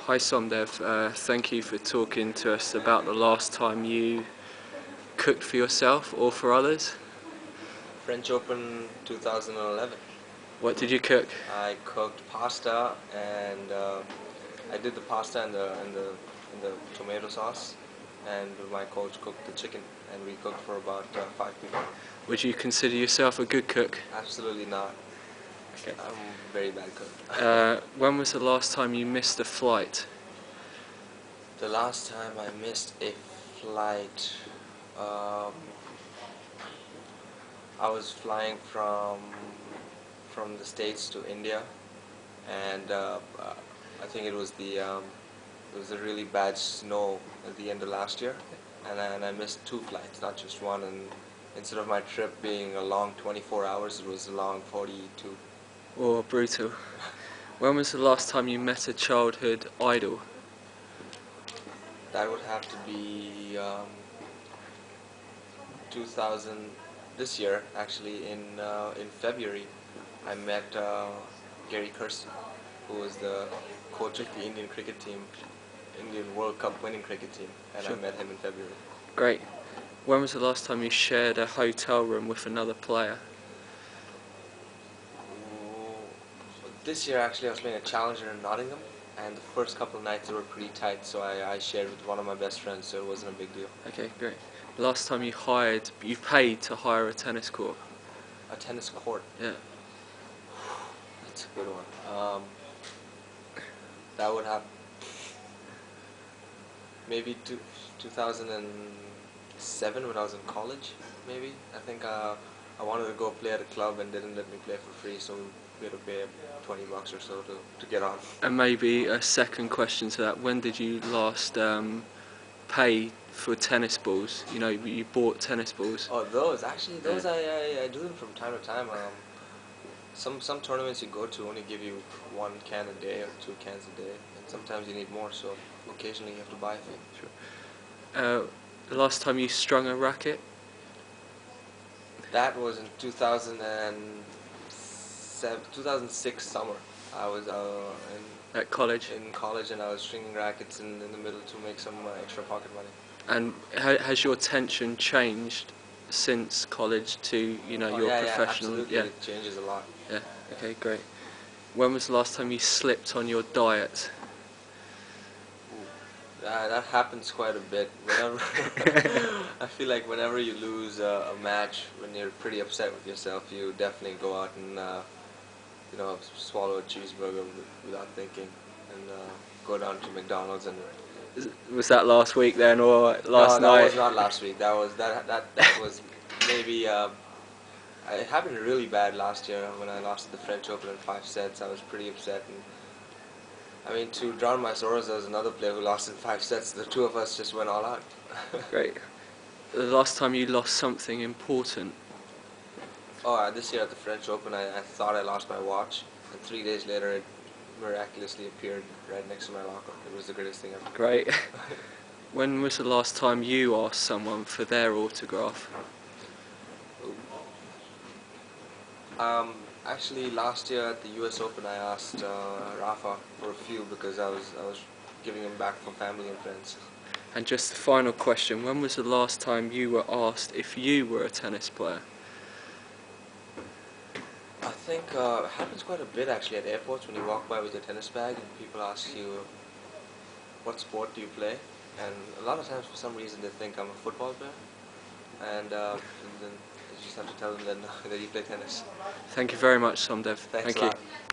Hi Somdev, thank you for talking to us about the last time you cooked for yourself or for others. French Open 2011. What did you cook? I cooked pasta and I did the pasta and the tomato sauce, and my coach cooked the chicken, and we cooked for about 5 people. Would you consider yourself a good cook? Absolutely not. Okay. I'm a very bad cook. When was the last time you missed a flight? The last time I missed a flight, I was flying from the States to India, and I think it was a really bad snow at the end of last year, and I missed 2 flights, not just one. And instead of my trip being a long 24 hours, it was a long 42. Oh, brutal. When was the last time you met a childhood idol? That would have to be 2000. This year, actually, in February, I met Gary Kirsten, who was the coach of the Indian cricket team, Indian World Cup winning cricket team, and Sure. I met him in February. Great. When was the last time you shared a hotel room with another player? This year, actually, I was playing a challenger in Nottingham, and the first couple of nights were pretty tight, so I shared with one of my best friends, so it wasn't a big deal. Okay, great. Last time you paid to hire a tennis court? A tennis court. Yeah. That's a good one. That would have maybe 2007 when I was in college. Maybe I think I wanted to go play at a club and didn't let me play for free, so we had to pay $20 or so to get on. And maybe a second question to that: when did you last pay for tennis balls? You know, you bought tennis balls. Oh, those I do them from time to time. Some tournaments you go to only give you 1 can a day or 2 cans a day, and sometimes you need more. So occasionally you have to buy a few. Sure. The last time you strung a racket? That was in 2006 summer. I was At college? in college, and I was stringing rackets in the middle to make some extra pocket money. And has your tension changed since college to, you know, your professional? Absolutely. It changes a lot. Yeah. Okay, great. When was the last time you slipped on your diet? That happens quite a bit. Whenever I feel like whenever you lose a match, when you're pretty upset with yourself, you definitely go out and swallow a cheeseburger without thinking, and go down to McDonald's and. Was that last week then, or last No, night? that was not last week. That was maybe. It happened really bad last year when I lost the French Open in 5 sets. I was pretty upset, and I mean, to drown my sorrows, there was another player who lost in 5 sets. The two of us just went all out. Great. The last time you lost something important? Oh, this year at the French Open, I thought I lost my watch, and 3 days later it miraculously appeared right next to my locker. It was the greatest thing ever. Great. When was the last time you asked someone for their autograph? Actually, last year at the US Open, I asked Rafa for a few because I was giving them back for family and friends. And just the final question, when was the last time you were asked if you were a tennis player? I think it happens quite a bit actually at airports when you walk by with your tennis bag and people ask you, what sport do you play? And a lot of times for some reason they think I'm a football player, and then you just have to tell them that you play tennis. Thank you very much, Somdev. Thanks Thank a you. lot.